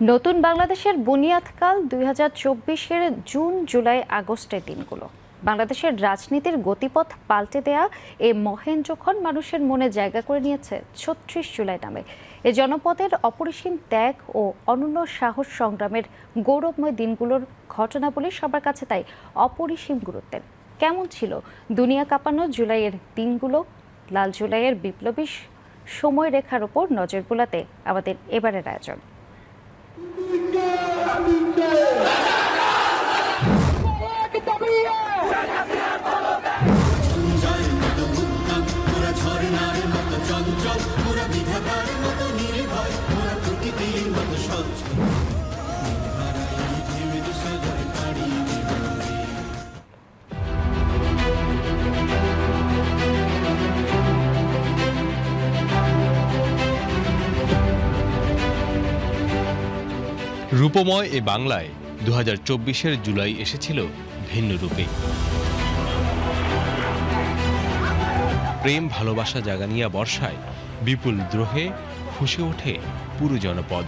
নতুন বাংলাদেশের বুনিয়াদকাল ২০২৪-এর জুন, জুলাই, আগস্টের দিনগুলো। বাংলাদেশের রাজনীতির গতিপথ পাল্টে দেয়া এ মহেন্দ্রক্ষণ মানুষের মনে জায়গা করে নিয়েছে ৩৬ জুলাই নামে। এ জনপদের অপরিসীম ত্যাগ ও অনন্য সাহস সংগ্রামের গৌরবময় দিনগুলোর ঘটনাবলী সবার কাছে তাই অপরিসীম গুরুত্বের। কেমন ছিল দুনিয়া কাঁপানো জুলাইয়ের দিনগুলো? লাল জুলাইয়ের বিপ্লবী সময়রেখার ওপর নজর বুলাতে আমাদের এবারের আয়োজন। রূপময় এ বাংলায় ২০২৪-এর জুলাই এসেছিল ভিন্ন রূপে। প্রেম ভালোবাসা জাগানিয়া বর্ষায় বিপুল দ্রোহে ফুঁসে ওঠে পুরো জনপদ।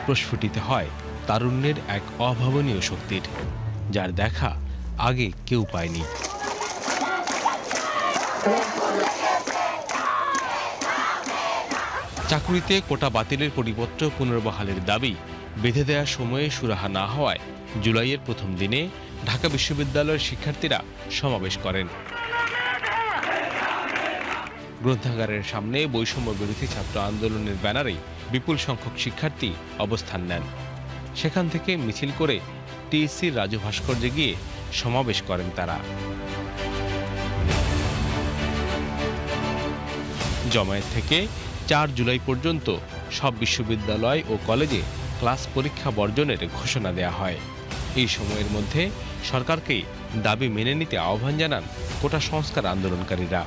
প্রস্ফুটিত হয় তারুণ্যের এক অভাবনীয় শক্তির, যার দেখা আগে কেউ পায়নি। চাকুরিতে কোটা বাতিলের পরিপত্র পুনর্বহালের দাবি বেঁধে দেওয়ার সময়ে সুরাহা না হওয়ায় জুলাইয়ের প্রথম দিনে ঢাকা বিশ্ববিদ্যালয়ের শিক্ষার্থীরা সমাবেশ করেন। গ্রন্থাগারের সামনে বৈষম্য বিরোধী ছাত্র আন্দোলনের ব্যানারে বিপুল সংখ্যক শিক্ষার্থী অবস্থান নেন। সেখান থেকে মিছিল করে টিএসসির রাজু ভাস্কর্যে গিয়ে সমাবেশ করেন তারা। জমায়েত থেকে ৪ জুলাই পর্যন্ত সব বিশ্ববিদ্যালয় ও কলেজে ক্লাস পরীক্ষা বর্জনের ঘোষণা দেয়া হয়। এই সময়ের মধ্যে সরকারকে দাবি মেনে নিতে আহ্বান জানান কোটা সংস্কার আন্দোলনকারীরা।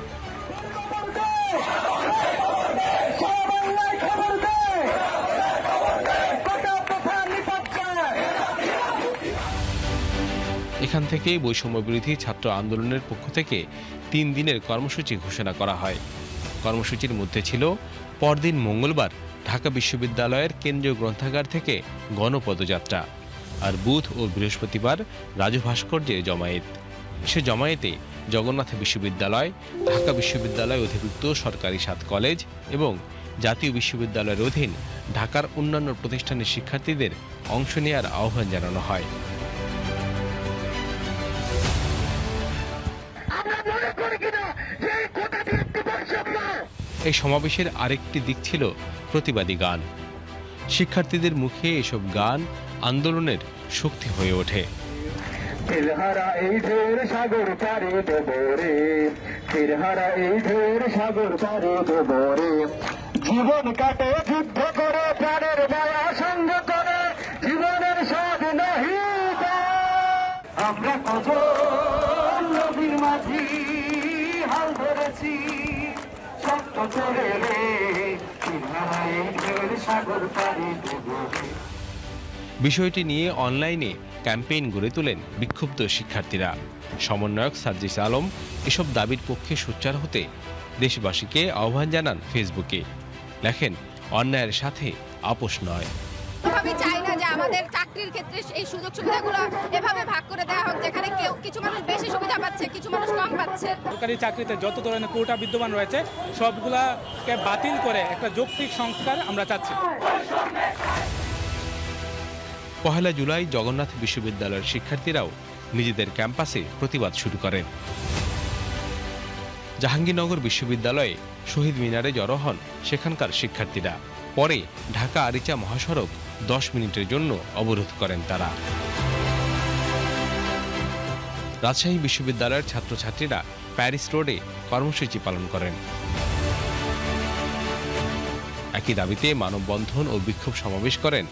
এখান থেকে বৈষম্য বিরোধী ছাত্র আন্দোলনের পক্ষ থেকে ৩ দিনের কর্মসূচি ঘোষণা করা হয়। কর্মসূচির মধ্যে ছিল পরদিন মঙ্গলবার ঢাকা বিশ্ববিদ্যালয়ের কেন্দ্রীয় গ্রন্থাগার থেকে গণপদযাত্রা, আর বুধ ও বৃহস্পতিবার রাজু ভাস্কর্যে জমায়েত। সে জমায়েতে জগন্নাথ বিশ্ববিদ্যালয়, ঢাকা বিশ্ববিদ্যালয় অধিভুক্ত সরকারি ৭ কলেজ এবং জাতীয় বিশ্ববিদ্যালয়ের অধীন ঢাকার অন্যান্য প্রতিষ্ঠানের শিক্ষার্থীদের অংশ নেওয়ার আহ্বান জানানো হয়। এই সমাবেশের আরেকটি দিক ছিল প্রতিবাদী গান। শিক্ষার্থীদের মুখে এসব গান আন্দোলনের শক্তি হয়ে ওঠে। জীবন কাটে যুদ্ধ করে, প্রাণের মায়া সঙ্গ করে, জীবনের স্বাদ নাহি আমরা কত নবীর মাঝি হাল ধরেছি শক্ত করে রে, সাগর পাড়ি দেব। বিষয়টি নিয়ে অনলাইনে ক্যাম্পেইন গড়ে তোলেন বিক্ষুব্ধ শিক্ষার্থীরা। সমন্বয়ক সার্জিস আলম এসব দাবির পক্ষে সোচ্চার হতে দেশবাসীকে আহ্বান জানান ফেসবুকে। লেখেন, অন্যায়ের সাথে আপোষ নয়। আমি চাই না যে আমাদের চাকরির ক্ষেত্রে এই সুযোগ সুবিধাগুলো এভাবে ভাগ করে দেওয়া হোক, যেখানে কিছু মানুষ বেশি সুবিধা পাচ্ছে, কিছু মানুষ কম পাচ্ছে। সরকারি চাকরিতে যত ধরনের কোটা বিদ্যমান রয়েছে সবগুলাকে বাতিল করে একটা যৌক্তিক সংস্কার আমরা চাচ্ছি। পহেলা জুলাই জগন্নাথ বিশ্ববিদ্যালয়ের শিক্ষার্থীরাও নিজেদের ক্যাম্পাসে প্রতিবাদ শুরু করেন। জাহাঙ্গীরনগর বিশ্ববিদ্যালয়ে শহীদ মিনারে জড়ো হন সেখানকার শিক্ষার্থীরা। পরে ঢাকা আরিচা মহাসড়ক ১০ মিনিটের জন্য অবরোধ করেন তারা। রাজশাহী বিশ্ববিদ্যালয়ের ছাত্রছাত্রীরা প্যারিস রোডে কর্মসূচি পালন করেন। একই দাবিতে মানববন্ধন ও বিক্ষোভ সমাবেশ করেন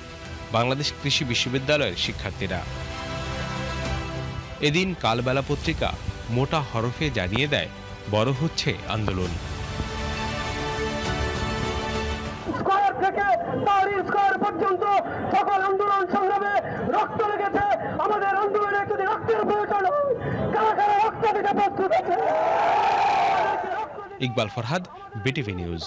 বাংলাদেশ কৃষি বিশ্ববিদ্যালয়ের শিক্ষার্থীরা। এদিন কালবেলা পত্রিকা মোটা হরফে জানিয়ে দেয়, বড় হচ্ছে আন্দোলন। পর্যন্ত সকল আন্দোলন সংগ্রামে রক্ত লেগেছে। আমাদের আন্দোলনে যদি রক্তের প্রয়োজন হয়, কারা কারা রক্ত দিতে প্রস্তুত আছে? Iqbal Farhad, BTV news.